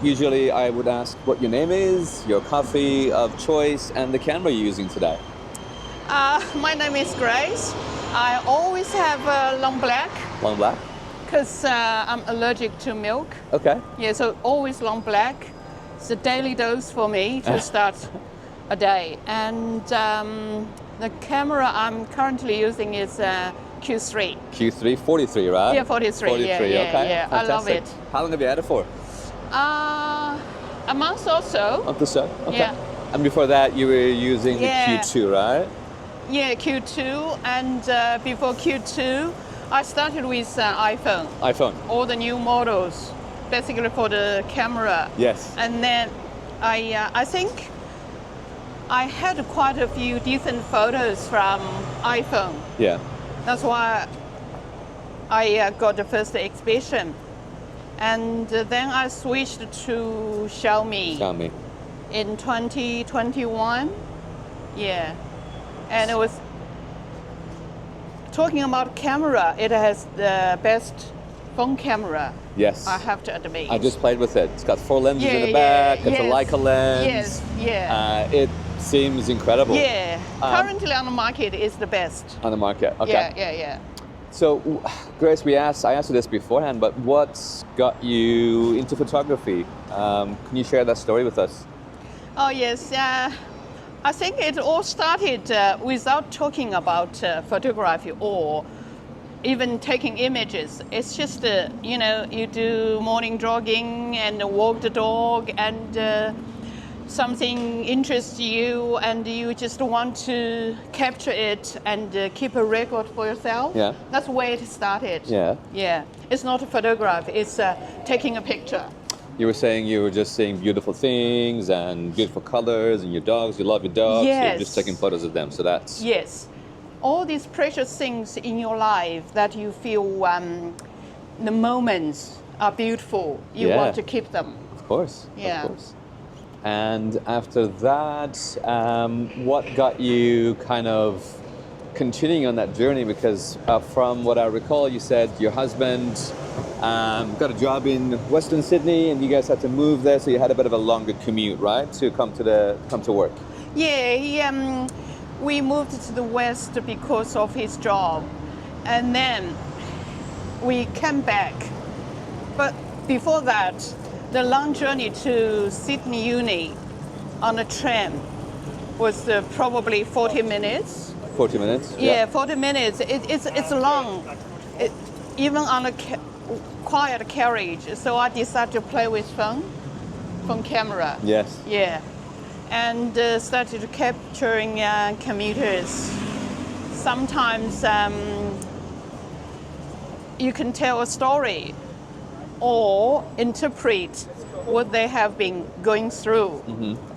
usually I would ask what your name is, your coffee of choice, and the camera you're using today. My name is Grace. I always have long black Long black? because I'm allergic to milk. Okay. Yeah, so always long black. It's a daily dose for me to start a day. And the camera I'm currently using is Q3. Q3, 43, right? Yeah, 43. 43, yeah, okay. yeah. I love Fantastic. it. How long have you had it for? A month or so. Month or so? Okay. Yeah. And before that, you were using Yeah. the Q2, right? Yeah, Q2. And before Q2, I started with iPhone. iPhone. All the new models, basically for the camera. Yes. And then I think I had quite a few decent photos from iPhone. Yeah. That's why I got the first exhibition. And then I switched to Xiaomi in 2021. Yeah. And it was talking about camera, it has the best phone camera. Yes. I have to admit. I just played with it. It's got 4 lenses in the back. It's a Leica lens. Yes, yeah. It seems incredible. Yeah. Currently on the market is the best. On the market. Okay. Yeah. So, Grace, I asked you this beforehand, but what's got you into photography? Can you share that story with us? Oh yes. I think it all started without talking about photography or even taking images. It's just, you do morning jogging and walk the dog and something interests you and you just want to capture it and keep a record for yourself. Yeah. That's where it started. Yeah. Yeah. It's not a photograph, it's taking a picture. You were saying you were just seeing beautiful things and beautiful colors and your dogs, you love your dogs, so Yes. you're just taking photos of them, so that's... Yes. All these precious things in your life that you feel the moments are beautiful. You want to keep them. Of course, Yeah. of course. And after that, what got you kind of continuing on that journey? Because from what I recall, you said your husband got a job in Western Sydney and you guys had to move there, so you had a bit of a longer commute, right, to come to work? Yeah, we moved to the West because of his job. And then we came back. But before that, the long journey to Sydney Uni on a train was probably 40 minutes. 40 minutes? Yeah, 40 minutes. It's long, even on a quiet carriage. So I decided to play with phone camera. Yes. Yeah, and started capturing commuters. Sometimes you can tell a story or interpret what they have been going through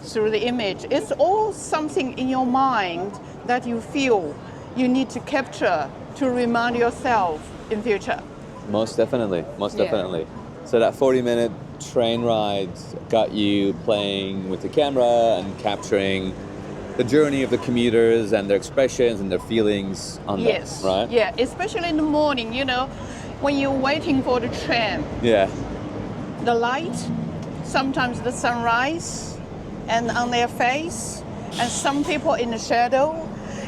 through the image. It's all something in your mind that you feel you need to capture to remind yourself in future. Most definitely, most Yeah. definitely. So that 40-minute train ride got you playing with the camera and capturing the journey of the commuters and their expressions and their feelings on Yes, them, right? yeah, especially in the morning, when you're waiting for the train, Yeah. the light, sometimes the sunrise, and on their face, and some people in the shadow,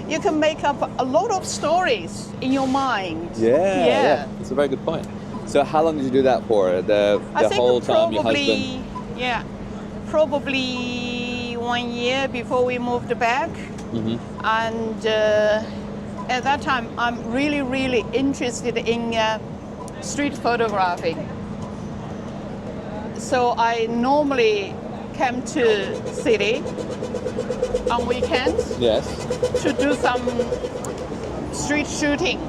you can make up a lot of stories in your mind. Yeah. That's a very good point. So how long did you do that for? The I think whole time your husband? Probably 1 year before we moved back. And at that time, I'm really, really interested in street photography. So I normally came to city on weekends Yes. to do some street shooting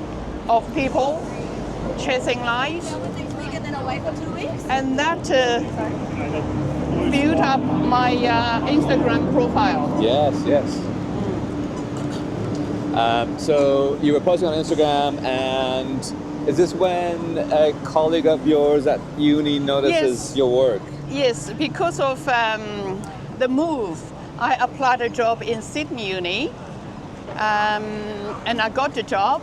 of people chasing lights. And that built up my Instagram profile. Yes. So you were posting on Instagram, and is this when a colleague of yours at uni notices Yes. your work? Yes, because of the move, I applied a job in Sydney Uni, and I got the job.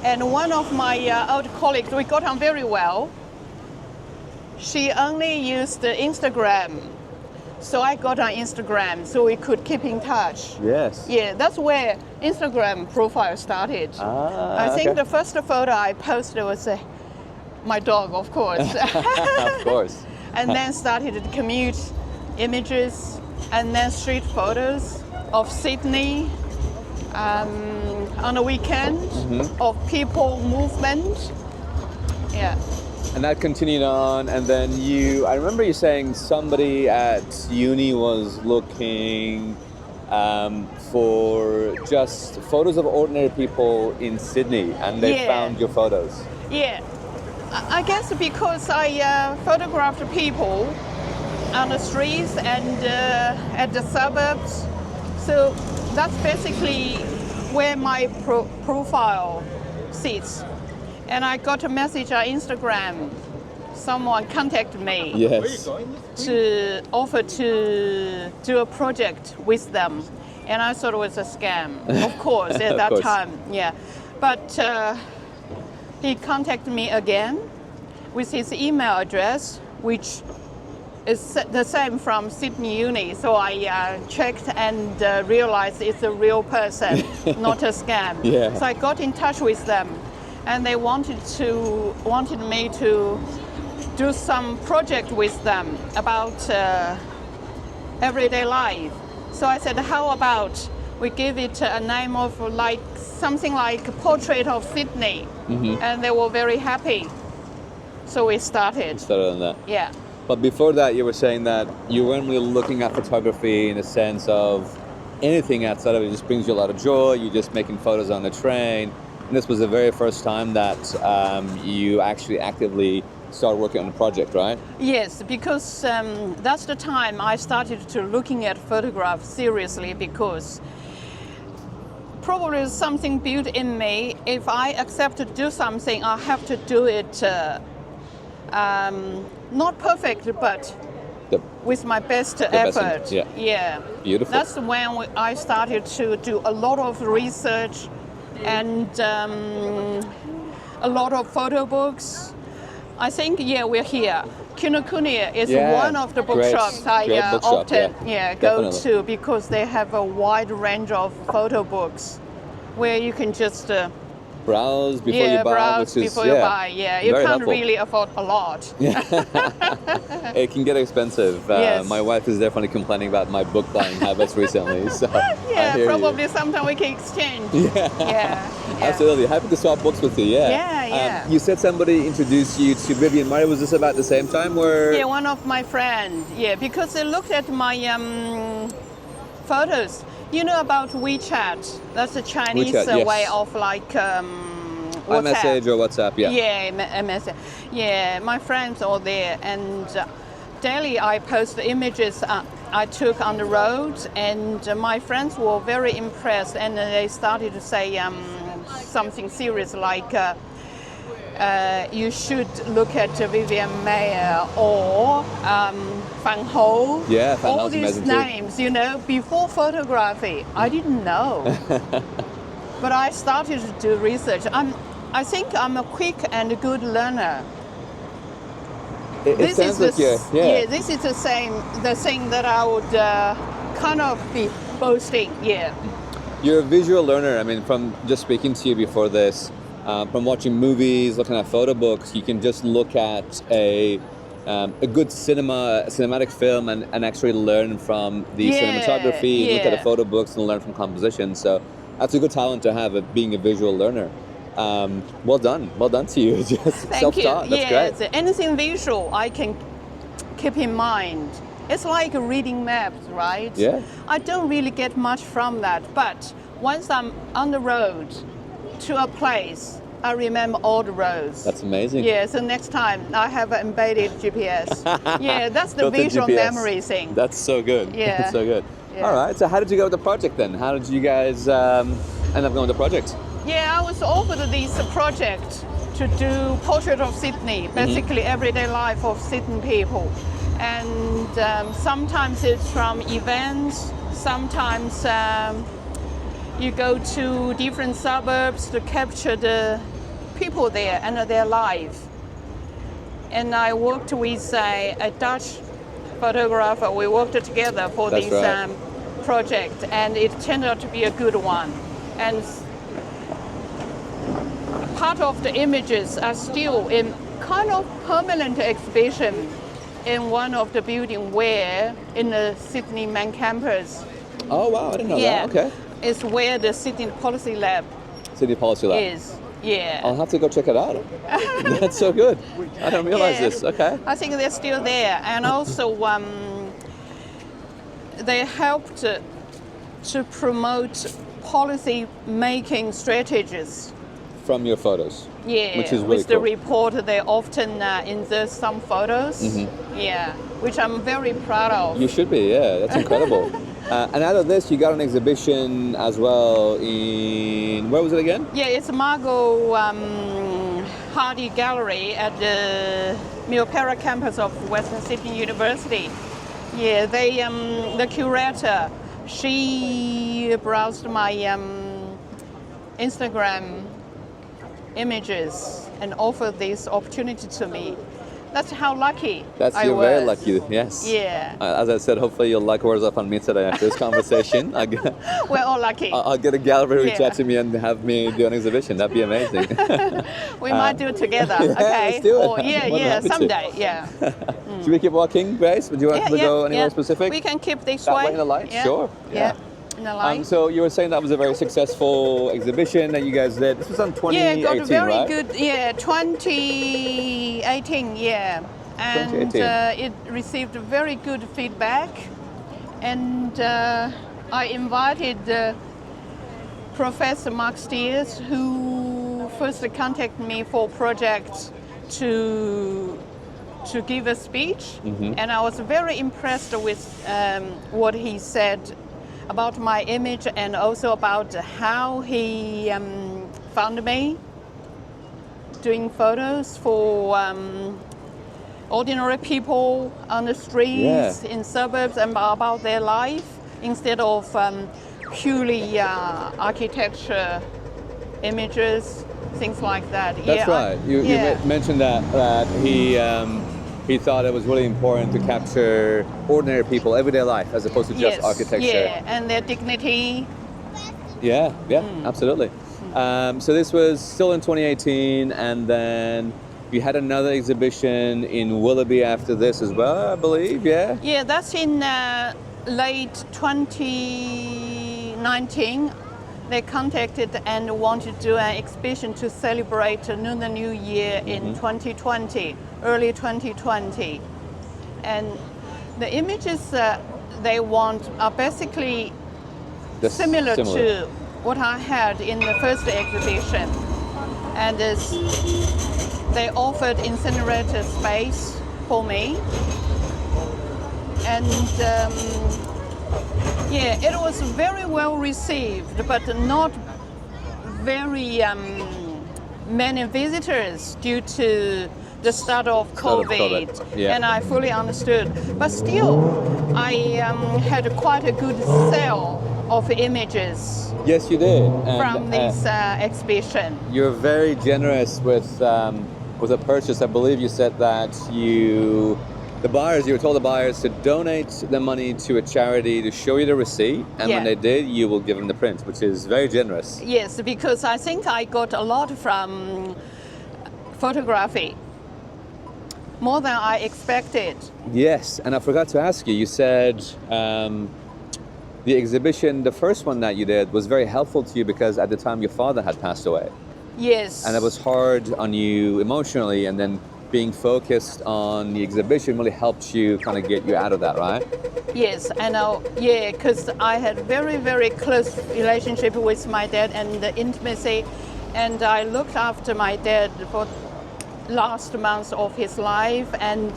And one of my old colleagues, we got on very well. she only used the Instagram. So I got on Instagram so we could keep in touch. Yes. Yeah, that's where Instagram profile started. I think the first photo I posted was my dog, of course. Of course. And then started to commute images and then street photos of Sydney on the weekend, of people movement. Yeah. And that continued on, and then I remember you saying somebody at uni was looking for just photos of ordinary people in Sydney, and they found your photos. Yeah, I guess because I photographed people on the streets and at the suburbs, so that's basically where my profile sits. And I got a message on Instagram. Someone contacted me to offer to do a project with them. And I thought it was a scam, of course, at that time. Yeah. But he contacted me again with his email address, which is the same from Sydney Uni. So I checked and realized it's a real person, not a scam. Yeah. So I got in touch with them. And they wanted me to do some project with them about everyday life. So I said, how about we give it a name of something like Portrait of Sydney, and they were very happy. So we started. Started on that. Yeah. But before that, you were saying that you weren't really looking at photography in the sense of anything outside of it just brings you a lot of joy. You're just making photos on the train. And this was the very first time that you actually actively started working on the project, right? Yes, because that's the time I started to looking at photographs seriously, because probably something built in me. If I accept to do something, I have to do it not perfect, but with my best effort. Yeah. Beautiful. That's when I started to do a lot of research and a lot of photo books. I think, we're here. Kinokuniya is one of the bookshops I often go to, because they have a wide range of photo books where you can just browse before you buy. Browse before you buy. Yeah, you can't helpful. really afford a lot. It can get expensive. Yes. My wife is definitely complaining about my book buying habits recently. So probably sometime we can exchange. Yeah. Absolutely. Happy to swap books with you. Yeah. You said somebody introduced you to Vivian Murray. Was this about the same time? Yeah, one of my friends. Yeah, because they looked at my photos. You know about WeChat? That's a Chinese way of WhatsApp. iMessage or WhatsApp, Yeah, message. Yeah, my friends are there, and daily I post the images I took on the road, and my friends were very impressed, and they started to say something serious like, you should look at Vivian Mayer or Van Ho. Yeah, Van all Ho's these amazing names, before photography, I didn't know. But I started to do research. I think I'm a quick and good learner. It sounds like this is the thing that I would kind of be boasting. Yeah. You're a visual learner. I mean, from just speaking to you before this, from watching movies, looking at photo books, you can just look at a good cinematic film and actually learn from the cinematography, look at the photo books and learn from composition. So that's a good talent to have, of being a visual learner. Well done to you. Just self-taught. That's great. Anything visual I can keep in mind. It's like reading maps, right? Yeah. I don't really get much from that, but once I'm on the road to a place, I remember all the roads. That's amazing. Yeah, so next time I have an embedded GPS. Yeah, that's the visual memory thing. That's so good. Yeah. That's so good. Yeah. All right, so how did you go with the project then? How did you guys end up going with the project? Yeah, I was offered this project to do Portrait of Sydney, basically everyday life of Sydney people. And sometimes it's from events, sometimes you go to different suburbs to capture the people there and their life. and I worked with a Dutch photographer. We worked together for That's this right. project, and it turned out to be a good one. And part of the images are still in kind of permanent exhibition in one of the building where in the Sydney main campus. Oh wow, I didn't know that. Okay. It's where the Sydney Policy Lab Sydney Policy Lab. is. Yeah. I'll have to go check it out. That's so good. I didn't realize this. Okay. I think they're still there, and also they helped to promote policy making strategies. From your photos. Yeah, Which is really with the cool. report, they often insert some photos. Yeah, which I'm very proud of. You should be, yeah. That's incredible. And out of this, you got an exhibition as well in, where was it again? Yeah, it's Margot Hardy Gallery at the Milpera campus of Western Sydney University. Yeah, they the curator, she browsed my Instagram images and offered this opportunity to me. That's how lucky I You're was. very lucky, yes. Yeah. As I said, hopefully you'll like words up on me today after this conversation. We're all lucky. I'll get a gallery reach Yeah. out to me and have me do an exhibition. That'd be amazing. We might do it together. Yeah, Okay. let's do it. Or, yeah, More than yeah, happy to. someday. Yeah. Should we keep walking, Grace? Would you want to go anywhere specific? We can keep this That way. way in the light? Yeah. Sure. Yeah. In the light. So you were saying that was a very successful exhibition that you guys did. This was on 2018, yeah, got very right? good. Yeah, 2018. Yeah, and 2018. it received very good feedback. And I invited Professor Mark Steers, who first contacted me for a project to give a speech, and I was very impressed with what he said about my image and also about how he found me doing photos for ordinary people on the streets in suburbs and about their life instead of purely architecture images, things like that. That's right. You mentioned that he thought it was really important to capture ordinary people, everyday life, as opposed to just architecture. Yeah, and their dignity. Yeah, absolutely. So this was still in 2018, and then you had another exhibition in Willoughby after this as well, I believe, yeah? Yeah, that's in late 2019. They contacted and wanted to do an exhibition to celebrate Lunar New Year in 2020, early 2020. And the images they want are basically similar to what I had in the first exhibition. And they offered incinerator space for me. And it was very well received, but not very many visitors due to the start of COVID. Yeah. And I fully understood. But still, I had quite a good sale of images. Yes, you did. From this exhibition. You're very generous with a purchase. I believe you said that you were told the buyers to donate the money to a charity to show you the receipt, and when they did, you will give them the print, which is very generous. Yes, because I think I got a lot from photography, more than I expected. Yes, and I forgot to ask you, you said the exhibition, the first one that you did, was very helpful to you because at the time your father had passed away. Yes. And it was hard on you emotionally, and then being focused on the exhibition really helped you kind of get you out of that, right? Yes, I know. Yeah, because I had very, very close relationship with my dad and the intimacy, and I looked after my dad for last months of his life, and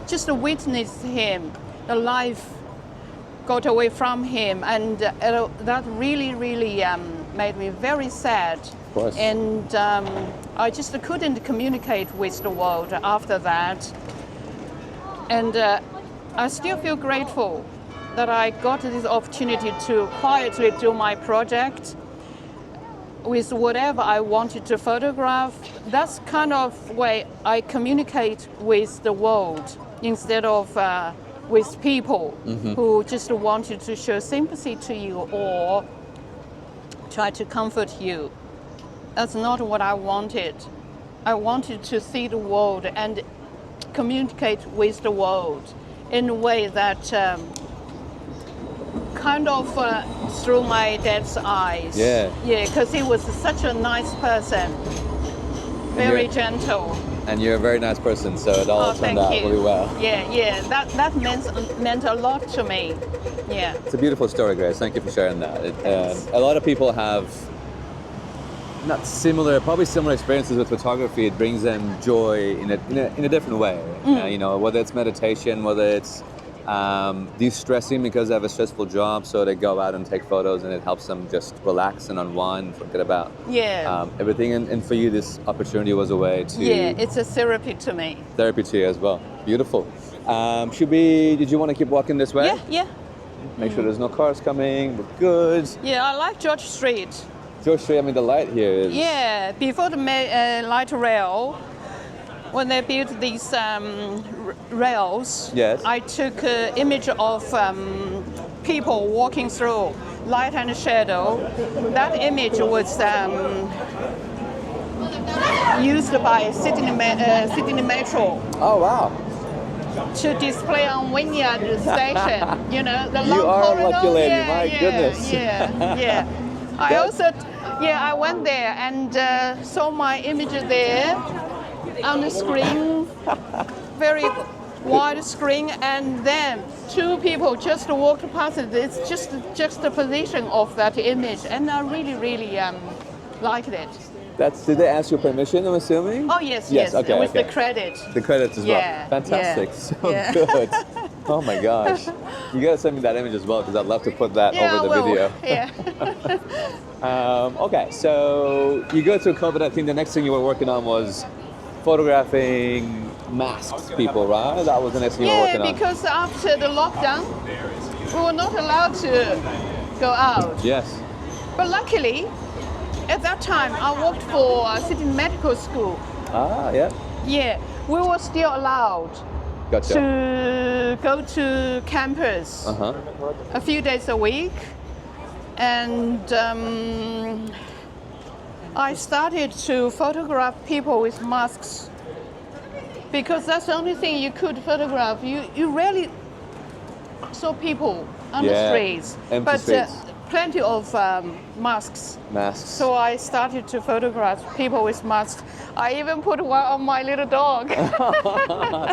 just to witness him, the life got away from him, and that really, really made me very sad. Of course. And I just couldn't communicate with the world after that. And I still feel grateful that I got this opportunity to quietly do my project. with whatever I wanted to photograph. That's kind of way I communicate with the world instead of with people who just wanted to show sympathy to you or try to comfort you. That's not what I wanted. I wanted to see the world and communicate with the world in a way that kind of through my dad's eyes. Yeah. Yeah, because he was such a nice person, very gentle. And you're a very nice person, so it all turned out really well. Yeah, that meant a lot to me. Yeah. It's a beautiful story, Grace. Thank you for sharing that. A lot of people have probably similar experiences with photography. It brings them joy in a different way. Whether it's meditation, whether it's de-stressing because they have a stressful job, so they go out and take photos, and it helps them just relax and unwind, forget about everything. And for you, this opportunity was a way to... Yeah, it's a therapy to me. Therapy to you as well. Beautiful. Did you want to keep walking this way? Yeah. Make sure there's no cars coming. We're good. Yeah, I like George Street. George Street, the light here is... Yeah, before the light rail, when they built these rails, Yes. I took an image of people walking through, light and shadow. That image was used by Sydney Metro. Oh, wow. To display on Wynyard Station, the long You are corridor. a lucky lady, my goodness. Yeah. I went there and saw my image there on the screen, very wide screen, and then two people just walked past it. It's just the position of that image, and I really, really liked it. Did they ask your permission, I'm assuming? Oh, yes. Okay, with the credit. The credits as well. Fantastic. Yeah. So good. Oh my gosh. You gotta send me that image as well, because I'd love to put that over the video. Yeah. Okay, so you go through COVID. I think the next thing you were working on was photographing masked people, right? That was the next thing you were working on. Yeah, because after the lockdown, we were not allowed to go out. Yes. But luckily, at that time, I worked for Sydney Medical School. Ah, yeah. Yeah, we were still allowed Gotcha. to go to campus a few days a week. And I started to photograph people with masks because that's the only thing you could photograph. You rarely saw people on the streets, empty streets. Plenty of masks. So I started to photograph people with masks. I even put one on my little dog. It's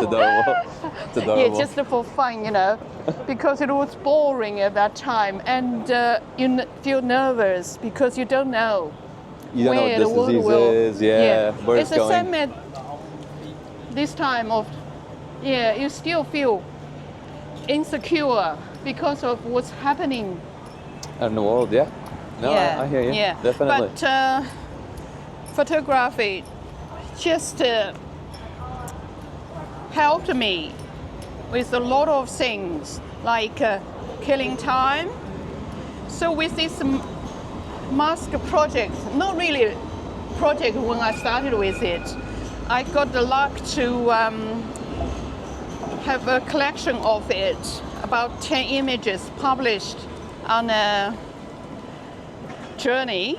adorable. It's adorable. Yeah, just for fun, because it was boring at that time, and you feel nervous because you don't know. You don't know what this disease is, where it's the going. same at this time of, you still feel insecure because of what's happening. In the world, I hear you. Yeah, Definitely. But photography just helped me with a lot of things, like killing time. So with this mask project, not really project when I started with it, I got the luck to have a collection of it, about 10 images published on a journey,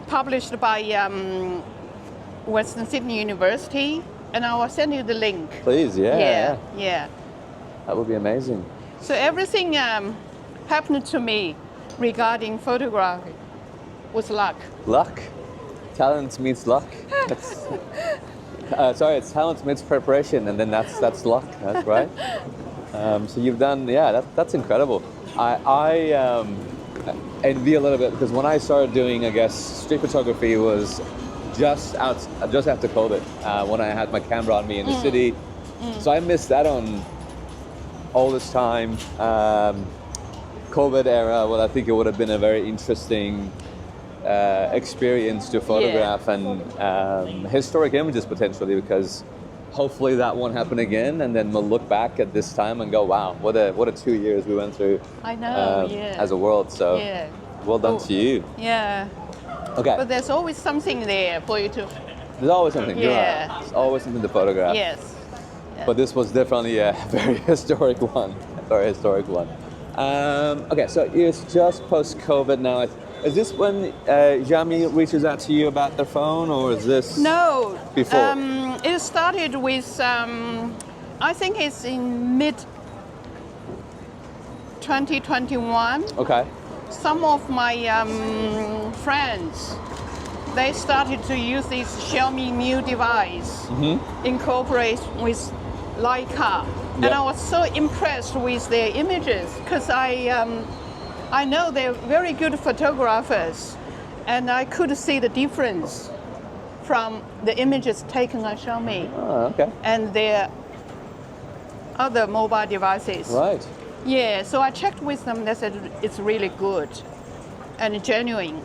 published by Western Sydney University, and I will send you the link. Please, yeah. That would be amazing. So everything happened to me regarding photography was luck. Luck? Talent meets luck? It's talent meets preparation, and then that's luck, that's right. So you've done, that's incredible. I envy a little bit, because when I started doing, street photography was just after COVID, when I had my camera on me in the city. So I missed out on all this time. COVID era, well, I think it would have been a very interesting experience to photograph and historic images potentially, because hopefully that won't happen again, and then we'll look back at this time and go, wow, what a 2 years we went through. I know, as a world. So well done to you. Yeah, Okay. But there's always something there for you to. There's always something. You're Yeah. right. There's always something to photograph. Yes. But this was definitely a very historic one. Very historic one. Okay, so it's just post-COVID now. Is this when Jami reaches out to you about their phone, or is this No. before? It started with, I think it's in mid 2021. Okay. Some of my friends, they started to use this Xiaomi new device, incorporate with Leica. And Yep. I was so impressed with their images because I know they're very good photographers, and I could see the difference from the images taken on Xiaomi Oh, okay. and their other mobile devices. Right. Yeah, so I checked with them. They said it's really good and genuine.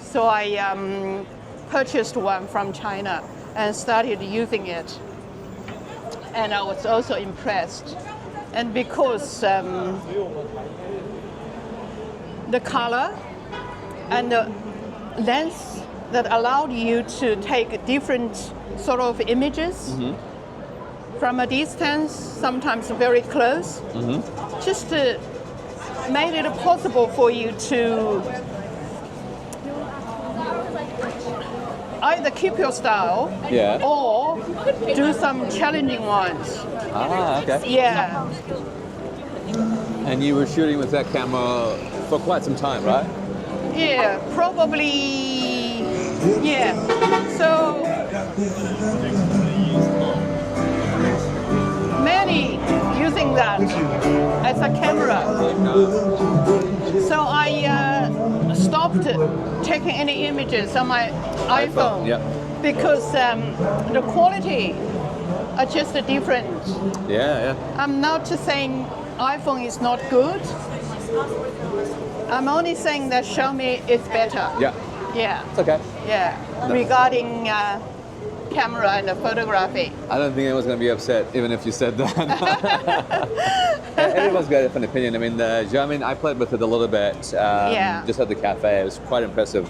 So I purchased one from China and started using it. And I was also impressed. And because the color and the lens that allowed you to take different sort of images from a distance, sometimes very close, just made it possible for you to either keep your style Yeah. or do some challenging ones. Ah, okay. Yeah. And you were shooting with that camera for quite some time, right? Yeah, probably. Yeah. So many using that as a camera. So I stopped taking any images on my iPhone Yeah. because the quality are just different. Yeah, yeah. I'm not saying iPhone is not good. I'm only saying that Xiaomi is better. Yeah. Yeah. It's okay. Yeah. Regarding camera and photography. I don't think anyone's going to be upset even if you said that. Everyone's got a different opinion. I mean, Xiaomi, I played with it a little bit just at the cafe. It was quite impressive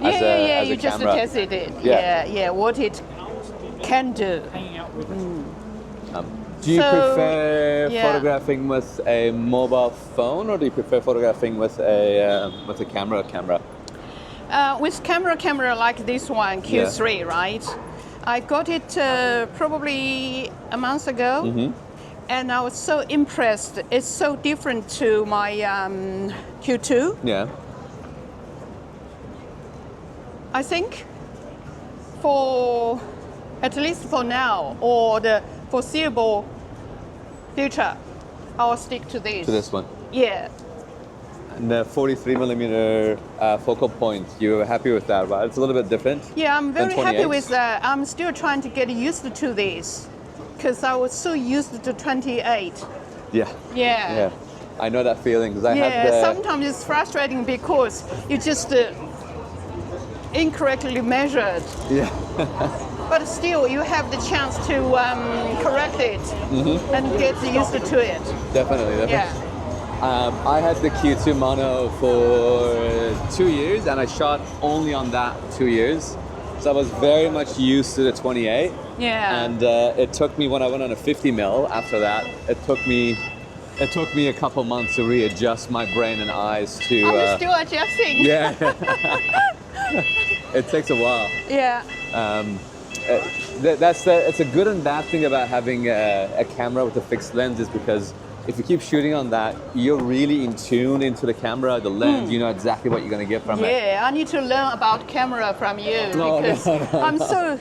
as a You just camera. tested it. Yeah. Yeah, what it can do. Do you So, prefer yeah. photographing with a mobile phone, or do you prefer photographing with a camera? With camera like this one, Q3, right? I got it probably a month ago, and I was so impressed. It's so different to my Q2. Yeah. I think for, at least for now, or the foreseeable future, I'll stick to this. To this one. Yeah. And the 43 millimeter focal point, you were happy with that, right? It's a little bit different. Yeah, I'm than very happy 28. with that. I'm still trying to get used to this because I was so used to 28. Yeah. Yeah. Yeah. I know that feeling because I Yeah, had the. sometimes it's frustrating because you just incorrectly measured. Yeah. But still, you have the chance to correct it and get used to it. Definitely. Yeah. I had the Q2 mono for 2 years, and I shot only on that 2 years. So I was very much used to the 28. Yeah. And it took me, when I went on a 50 mil after that, it took me a couple months to readjust my brain and eyes to. I'm still adjusting. Yeah. It takes a while. Yeah. It's a good and bad thing about having a camera with a fixed lens is because if you keep shooting on that, you're really in tune into the camera, the lens. You know exactly what you're going to get from it. Yeah, I need to learn about camera from you No, because no. I'm so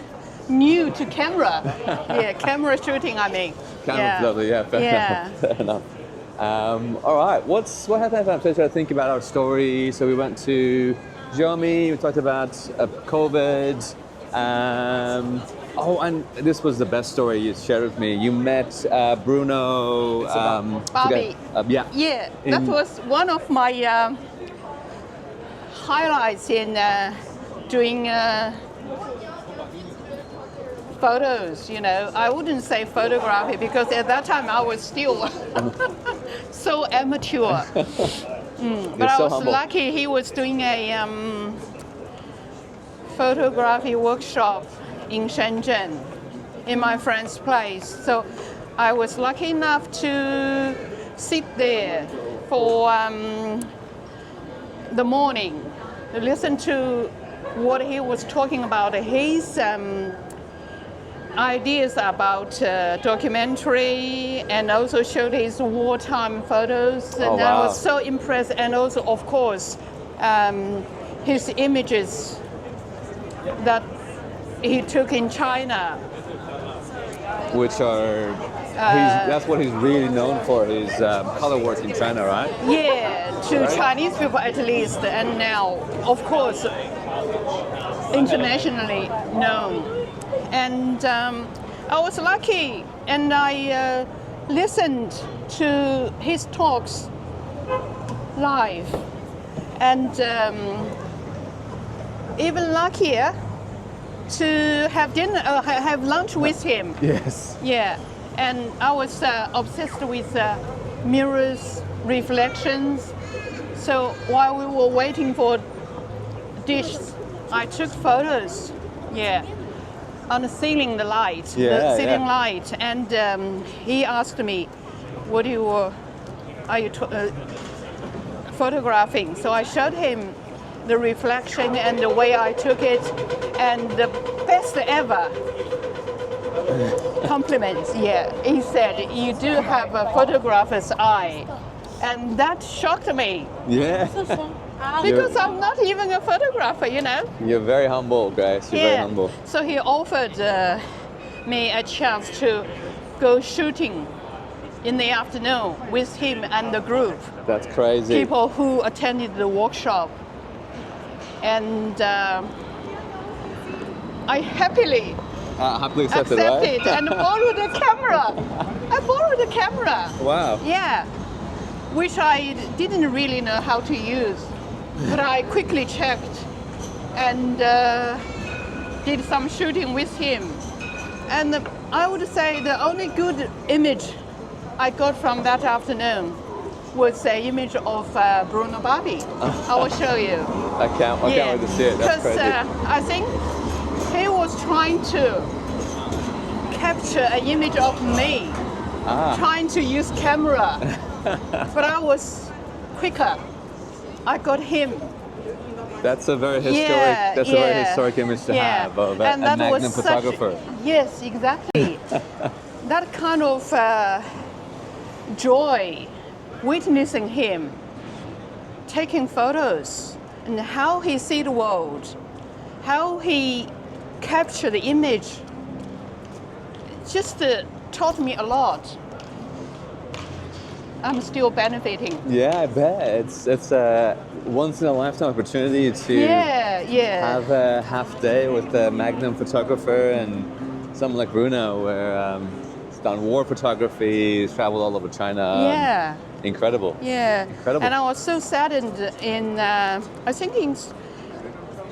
new to camera. Yeah, camera shooting, I mean. Camera's lovely, yeah, fair enough. Fair enough. All right, what happened? I'm trying to think about our story. So we went to Xiaomi, we talked about COVID. And this was the best story you shared with me. You met Bruno Barbey. yeah. Yeah, that was one of my highlights in doing photos, you know. I wouldn't say photography because at that time I was still so amateur. But I so was humble. lucky he was doing a photography workshop in Shenzhen, in my friend's place. So I was lucky enough to sit there for the morning, to listen to what he was talking about, his ideas about documentary, and also showed his wartime photos. And I was so impressed. And also, of course, his images that he took in China. Which are, that's what he's really known for, his color work in China, right? Yeah, to Chinese people at least, and now, of course, internationally known. And I was lucky, and I listened to his talks live, and even luckier to have dinner, have lunch with him. Yes. Yeah, and I was obsessed with mirrors, reflections. So while we were waiting for dishes, I took photos. Yeah. On the ceiling, the light, the ceiling light, and he asked me, "What are you photographing?" So I showed him the reflection and the way I took it, and the best ever compliments. Yeah, he said, "You do have a photographer's eye," and that shocked me. Yeah. Because I'm not even a photographer, you know. You're very humble, Grace. You're very humble. So he offered me a chance to go shooting in the afternoon with him and the group. That's crazy. People who attended the workshop. And I happily accepted right? and borrowed a camera. I borrowed a camera. Wow. Yeah, which I didn't really know how to use. But I quickly checked and did some shooting with him. And I would say the only good image I got from that afternoon was an image of Bruno Barbey. I will show you. I can't wait to see it. That's because I think he was trying to capture an image of me, trying to use camera. But I was quicker. I got him. That's a very historic. That's a very historic image to have of a Magnum photographer. Yes, exactly. That kind of joy, witnessing him taking photos and how he see the world, how he capture the image, just taught me a lot. I'm still benefiting. Yeah, I bet. It's a once in a lifetime opportunity to have a half day with a Magnum photographer and someone like Bruno, where he's done war photography, he's traveled all over China. Yeah. Incredible. Yeah. Incredible. And I was so saddened in, I think in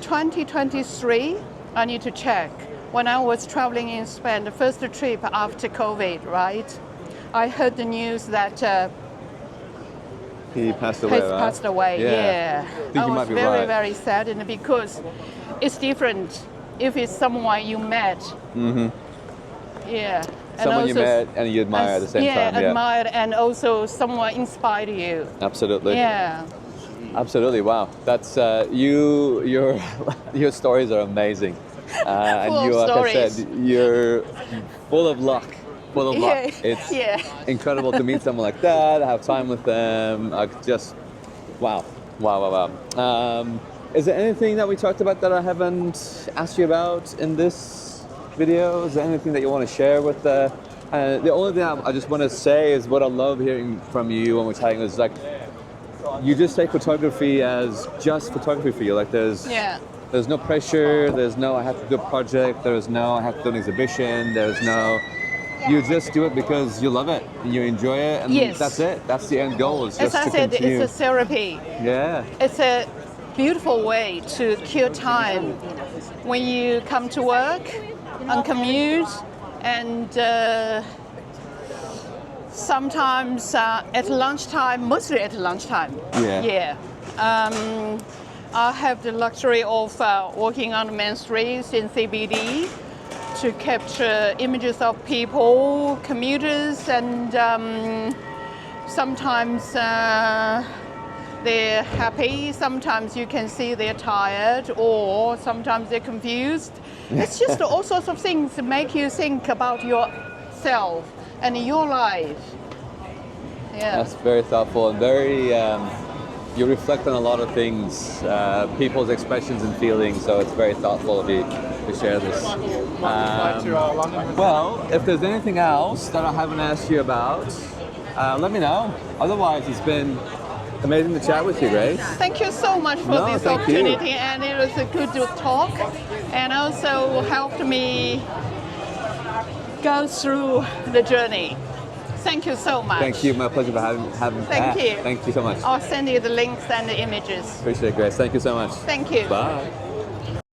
2023, I need to check, when I was traveling in Spain, the first trip after COVID, right? I heard the news that he passed away. Passed away. Yeah. I was very, very saddened because it's different if it's someone you met. Mm-hmm. Yeah. Someone you met and you admire at the same time. Yeah, admired, and also someone inspired you. Absolutely. Yeah. Absolutely. Wow. That's your stories are amazing. And you, like I said, you're full of luck. Full of luck. It's incredible to meet someone like that, have time with them. Just wow. Is there anything that we talked about that I haven't asked you about in this video? Is there anything that you want to share with the only thing I just want to say is what I love hearing from you when we're talking is like you just take photography as just photography for you. Like there's no pressure, there's no I have to do a project, there's no I have to do an exhibition, there's no you just do it because you love it and you enjoy it, and that's it. That's the end goal. Is just as I said, continue. It's a therapy. Yeah. It's a beautiful way to kill time when you come to work and commute, and sometimes at lunchtime, mostly at lunchtime. Yeah. I have the luxury of walking on the main streets in CBD to capture images of people, commuters, and sometimes they're happy, sometimes you can see they're tired, or sometimes they're confused. It's just all sorts of things that make you think about yourself and your life. Yeah. That's very thoughtful and very, you reflect on a lot of things, people's expressions and feelings, so it's very thoughtful of you to share this. Well, if there's anything else that I haven't asked you about, let me know. Otherwise, it's been amazing to chat with you, Grace. Thank you so much for this opportunity, and it was a good talk, and also helped me go through the journey. Thank you so much. Thank you. My pleasure for having Thank you. Thank you so much. I'll send you the links and the images. Appreciate it, Grace. Thank you so much. Thank you. Bye.